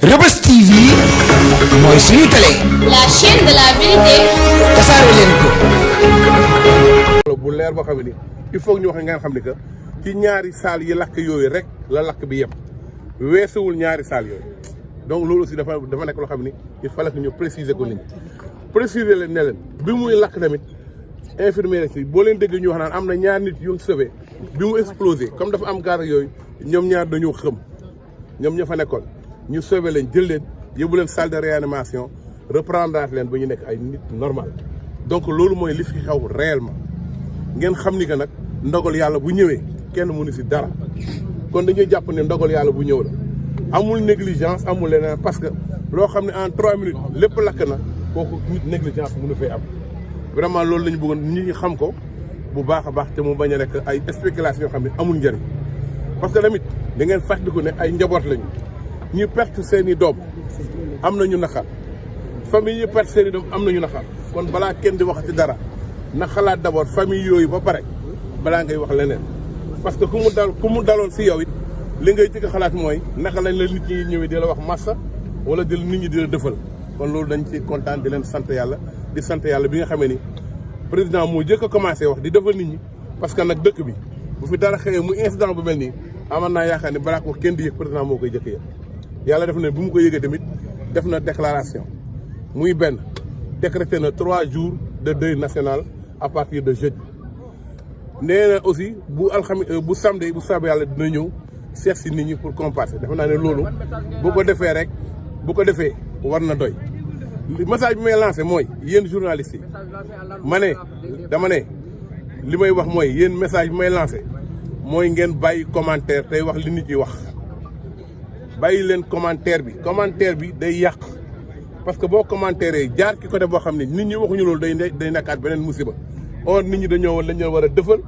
Reubeuss TV mooy suñu télé. La chaîne de la vérité. tasaare leen ko. bu leer boo xam ne il faut ñu wax ngeen xam ne que ci ñaari saal yi lakk yooyu rek la lakk bi yem weesuwul ñaari saal yooyu donc loolu aussi dafa nekk loo xam ni il fallait que ñu préciser ko nit ñi préciser leen ne leen bi muy lakk tamit infirmière si boo leen dégg ñu wax naan am na ñaar nit yu sauvé bi mu explosé comme dafa am gaar yooyu ñoom ñaar dañoo xëm ñoom ña fa nekkoon ñu sauvé leen jël leen yóbbu leen salle de réanimation reprendre leen ba ñu nekk ay nit normal donc loolu mooy li fi xew réellement ngeen xam ni que nag ndogal yàlla bu ñëwee kenn mënu si dara kon dañuy jàpp ne ndogal yàlla bu ñëw la amul négligence amul leneen parce que loo xam ne en 3 minutes lépp lakk na kooku nit négligence mënu fay am vraiment loolu la ñu bëggoon nit ñi xam ko bu baax a baax te mu bañ a nekk ay spéculation yoo xam ne amul njëriñ parce que tamit da ngeen fàttaliku ne ay njaboot lañu ñu perte seen i doom am nañu naqar famille yi perte seen i doom am nañu naqar kon balaa kenn di waxati dara na xalaat d'abord famille yooyu ba pare balaa ngay wax leneen parce que ku mu daloon si yow it li ngay jëkk xalaat mooy naka lañ la nit ñi ñëwee di la wax massa wala di nit ñi di la dëfal kon loolu dañ ci kontaan di leen sant yàlla di sant yàlla bi nga xamee ni président moo jëkk a commencé wax di defal nit ñi parce que nag dëkk bi bu fi dara xëyee mu incident bu mel nii aman naa yaakaar ne balaa ko kenn di yëg président moo koy jëkk yëg yàlla def na bu mu ko yëgee tamit def na déclaration muy benn décrété na 3 jours de deuil national à partir de jeudi nee na aussi bu bu samedi bu soobee yàlla dina ñëw seet si nit ñi pour compenser defe naa ne loolu bu ko defee war na doy message bi may lancé mooy yéen journalistes yi dama ne li may wax mooy yéen message bi may lancé mooy ngeen bàyyi commentaire tey wax li nit ñi wax bàyyi leen commentaire bi day yàq parce que boo commentaire jaar ki côté boo xam ne nit ñi waxuñu loolu day nekkaat beneen musiba or nit ñi dañoo war a dëfal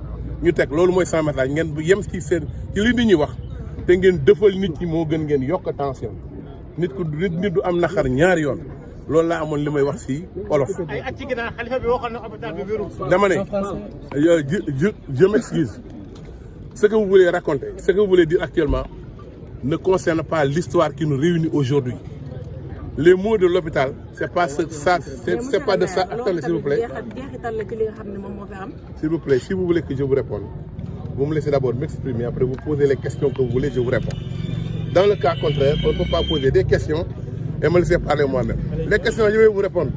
ñu teg loolu mooy sans message ngeen bu yem ci li nit ñi wax te ngeen dëfal nit ñi moo gën ngeen yokk tension nit du am naxar ñaari yoon loolu laa amoon li may wax ci olof. ay at ci ginnaaw xalifa bi waxoon na hôpital bi wérul. dama ne je m'excuse ce que vous voulez raconter ce que vous voulez dire actuellement ne concerne pas l'histoire qui nous réunit aujourd'hui. Les mots de l'hôpital, c'est pas ça, c'est pas de ça. Attendez, s'il vous plaît. S'il vous plaît, si vous voulez que je vous réponde, vous me laissez d'abord m'exprimer, après vous posez les questions que vous voulez, je vous réponds. Dans le cas contraire, on ne peut pas poser des questions et me laisser parler moi-même. Les questions, je vais vous répondre.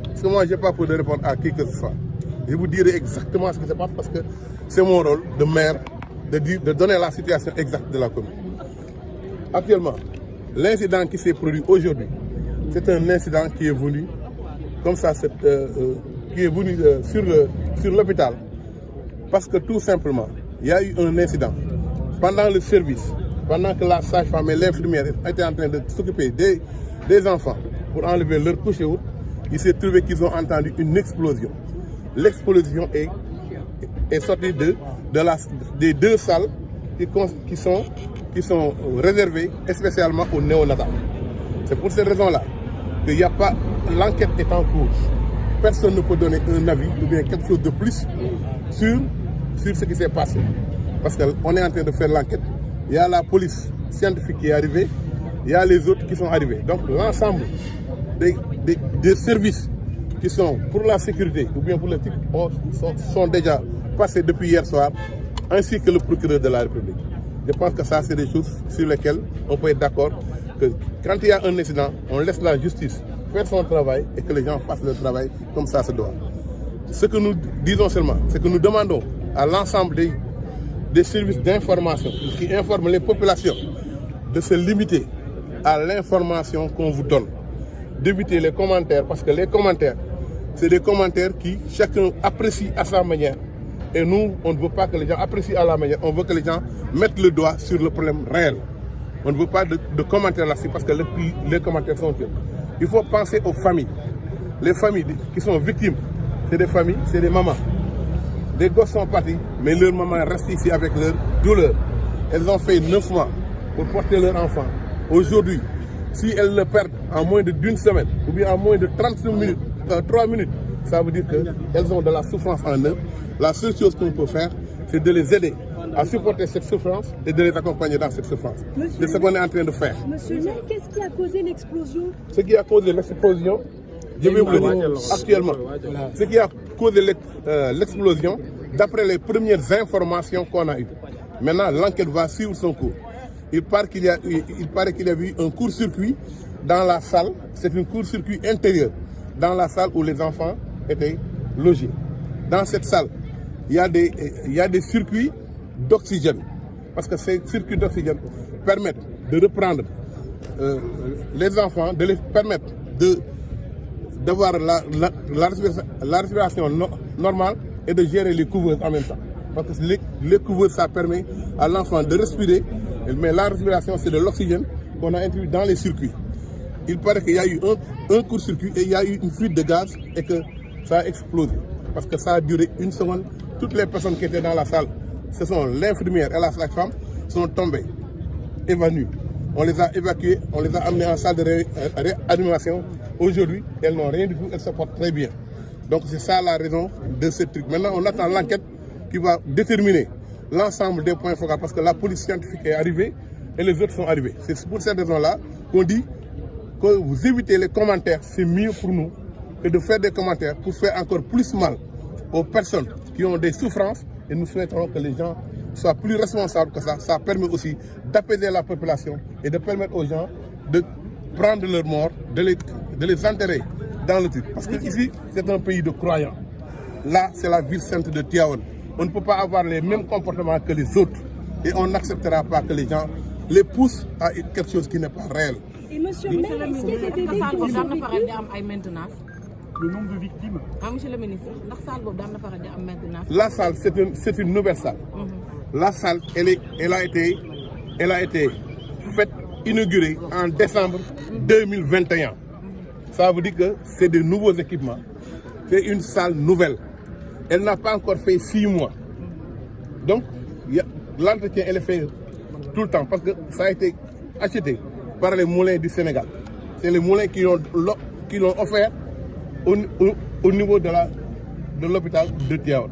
Parce que moi, je n'ai pas peur de répondre à qui que ce soit. Je vous dirai exactement ce qui se passe parce que c'est mon rôle de maire de donner la situation exacte de la commune. Actuellement, l'incident qui s'est produit aujourd'hui, c'est un incident qui est venu comme ça, qui est venu sur l'hôpital parce que tout simplement, il y a eu un incident. Pendant le service, pendant que la sage-femme et l'infirmière étaient en train de s'occuper des enfants pour enlever leur couche et autres, il s'est trouvé qu'ils ont entendu une explosion. L'explosion est sortie des 2 salles qui sont réservées spécialement aux néonatales. C'est pour cette raison-là qu'il n'y a pas, l'enquête est en cours. Personne ne peut donner un avis ou bien quelque chose de plus sur ce qui s'est passé. Parce qu'on est en train de faire l'enquête. Il y a la police scientifique qui est arrivée, il y a les autres qui sont arrivés. Donc l'ensemble des services qui sont pour la sécurité ou bien pour le type sont déjà passés depuis hier soir, ainsi que le procureur de la République. Je pense que ça, c'est des choses sur lesquelles on peut être d'accord que quand il y a un incident, on laisse la justice faire son travail et que les gens fassent leur travail comme ça se doit. Ce que nous disons seulement, c'est que nous demandons à l'ensemble des services d'information qui informent les populations de se limiter à l'information qu'on vous donne, d'éviter les commentaires parce que les commentaires, c'est des commentaires qui chacun apprécie à sa manière. Et nous, on ne veut pas que les gens apprécient à la manière, on veut que les gens mettent le doigt sur le problème réel. On ne veut pas de commentaires là-dessus parce que les commentaires sont faits. Il faut penser aux familles. Les familles qui sont victimes, c'est des familles, c'est des mamans. Des gosses sont partis, mais leurs mamans restent ici avec leur douleur. Elles ont fait 9 mois pour porter leur enfant. Aujourd'hui, si elles le perdent en moins d'une semaine, ou bien en moins de 3 minutes, ça veut dire qu'elles ont de la souffrance en eux. La seule chose qu'on peut faire, c'est de les aider à supporter cette souffrance et de les accompagner dans cette souffrance. C'est ce qu'on est en train de faire. Monsieur le maire, qu'est-ce qui a causé l'explosion? Ce qui a causé l'explosion, je vais vous le dire actuellement. Ce qui a causé l'explosion, d'après les premières informations qu'on a eues. Maintenant, l'enquête va suivre son cours. Il paraît qu'il y a eu un court-circuit dans la salle. C'est un court-circuit intérieur dans la salle où les enfants étaient logés. Dans cette salle, il y a des circuits d'oxygène. Parce que ces circuits d'oxygène permettent de reprendre les enfants, de les permettre d'avoir la respiration normale et de gérer les couveuses en même temps. Parce que les couveuses, ça permet à l'enfant de respirer, mais la respiration, c'est de l'oxygène qu'on a introduit dans les circuits. Il paraît qu'il y a eu un court-circuit et il y a eu une fuite de gaz et que ça a explosé. Parce que ça a duré 1 seconde. Toutes les personnes qui étaient dans la salle, ce sont l'infirmière et la sage-femme, sont tombées, évanouies. On les a évacuées, on les a amenées en salle de réanimation. Aujourd'hui, elles n'ont rien du tout, elles se portent très bien. Donc c'est ça la raison de ce truc. Maintenant, on attend l'enquête qui va déterminer l'ensemble des points focaux parce que la police scientifique est arrivée et les autres sont arrivés. C'est pour cette raison-là qu'on dit que vous évitez les commentaires, c'est mieux pour nous que de faire des commentaires pour faire encore plus mal aux personnes qui ont des souffrances et nous souhaiterons que les gens soient plus responsables que ça. Ça permet aussi d'apaiser la population et de permettre aux gens de prendre leur mort, de les enterrer dans le truc. Parce que ici, c'est un pays de croyants. Là, c'est la ville sainte de Tivaouane. On ne peut pas avoir les mêmes comportements que les autres. Et on n'acceptera pas que les gens les poussent à quelque chose qui n'est pas réel. Et monsieur le maire, est-ce qu'il y a des bébés qui ont survécu? Le nombre de victimes. Monsieur le ministre, la salle, c'est une nouvelle salle. La salle, elle a été faite, inaugurée en décembre 2021. Ça veut dire que c'est de nouveaux équipements. C'est une salle nouvelle. Elle n'a pas encore fait 6 mois. Donc, l'entretien, elle est fait tout le temps parce que ça a été acheté par les moulins du Sénégal. C'est les moulins qui l'ont offert au niveau de l'hôpital de Tivaouane.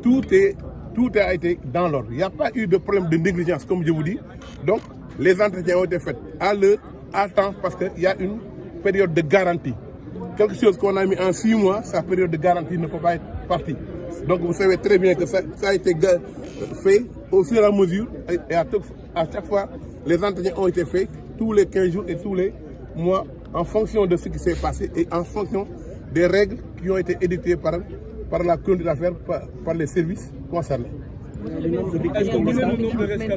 Tout a été dans l'ordre. Il n'y a pas eu de problème de négligence, comme je vous dis. Donc, les entretiens ont été faits à l'heure, à temps, parce qu'il y a une période de garantie. Quelque chose qu'on a mis en 6 mois, sa période de garantie ne peut pas être partie. Donc, vous savez très bien que ça a été fait au fur et à mesure. Et à chaque fois, les entretiens ont été faits tous les 15 jours et tous les mois en fonction de ce qui s'est passé et en fonction des règles qui ont été édictées par la conduite d'affaires, par les services concernés.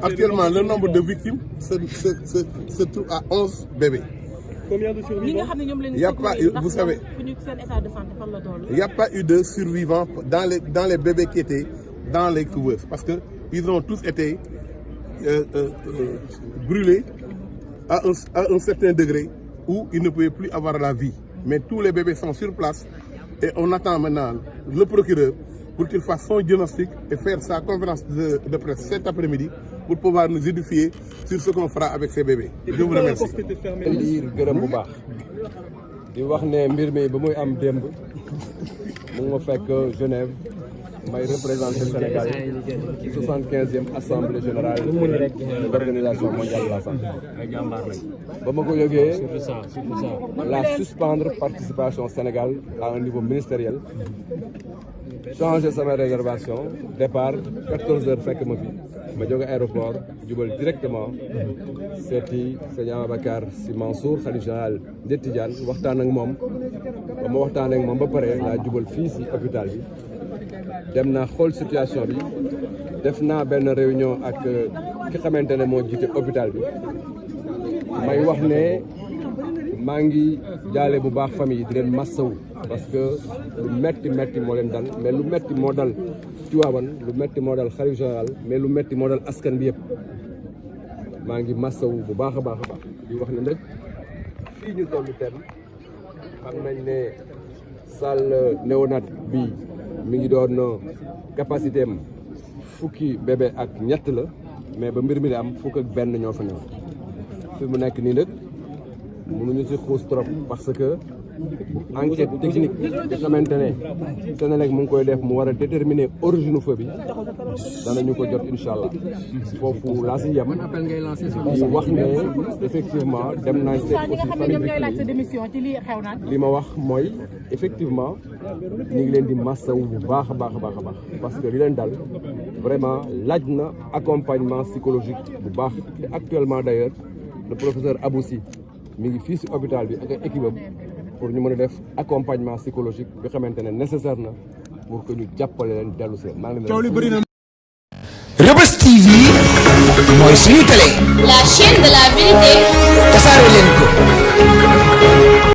Actuellement, le nombre de victimes se trouve à 11 bébés. Combien de survivants? Il n'y a pas, vous savez, il n'y a pas eu de survivants dans les bébés qui étaient dans les couveuses parce qu'ils ont tous été brûlés à un certain degré où ils ne pouvaient plus avoir la vie. Mais tous les bébés sont sur place et on attend maintenant le procureur pour qu'il fasse son diagnostic et faire sa conférence de presse cet après-midi pour pouvoir nous édifier sur ce qu'on fera avec ces bébés. Je vous remercie. di gërëm bu baax di wax ne mbir mi ba muy am démb mu nga fekk Genève may représenté Sénégal ci 75e assemblée générale de l'Organisation mondiale de la santé. ba ma ko yëgee la suspendre participation Sénégal à un niveau ministériel changer sama réservation départ 14 heures fekk ma fi ma jóge aéroport jubal directement seeti sëñ Ababacar Sy Mansour khalife général des Tidianes waxtaan ak moom ba ma waxtaan ak moom ba pare laa jubal fii si hôpital bi dem naa xool situation bi def naa benn réunion ak ki xamante ne moo jiite hôpital bi may wax ne maa ngi jaale bu baax famille yi di leen massawu parce que lu metti moo leen dal mais lu metti moo dal Tivaouane lu metti moo dal xalifa général mais lu metti moo dal askan bi yëpp maa ngi massawu bu baax a baax di wax ne nag fii ñu tollu tem xam nañ ne salle néonat bi mi ngi doon capacité am fukki bébé ak ñett la mais ba mbir mi di am fukk ak benn ñoo fa ñëw fi mu nekk nii nag mënuñu ci xuus trop parce que enquête technique bi xamante ne Senelec mu ngi koy def mu war a déterminer origine feu bi danañu ko jot incha allah foofu laa si yem di wax ne effectivement dem nañ seet aussi famille li ma wax mooy effectivement ñu ngi leen di massawu bu baax a baax a baax a baax parce que li leen dal vraiment laaj na accompagnement psychologique bu baax te actuellement d'ailleurs le professeur Aboussi mi ngi fii si hôpital bi ak équipe am pour ñu mën a def accompagnement psychologique bi xamante ne nécessaire na pour que ñu jàppale leen dellu seen maa ngi leen Reubeuss TV mooy suñu télé. La chaîne de la vérité. tasaare leen ko.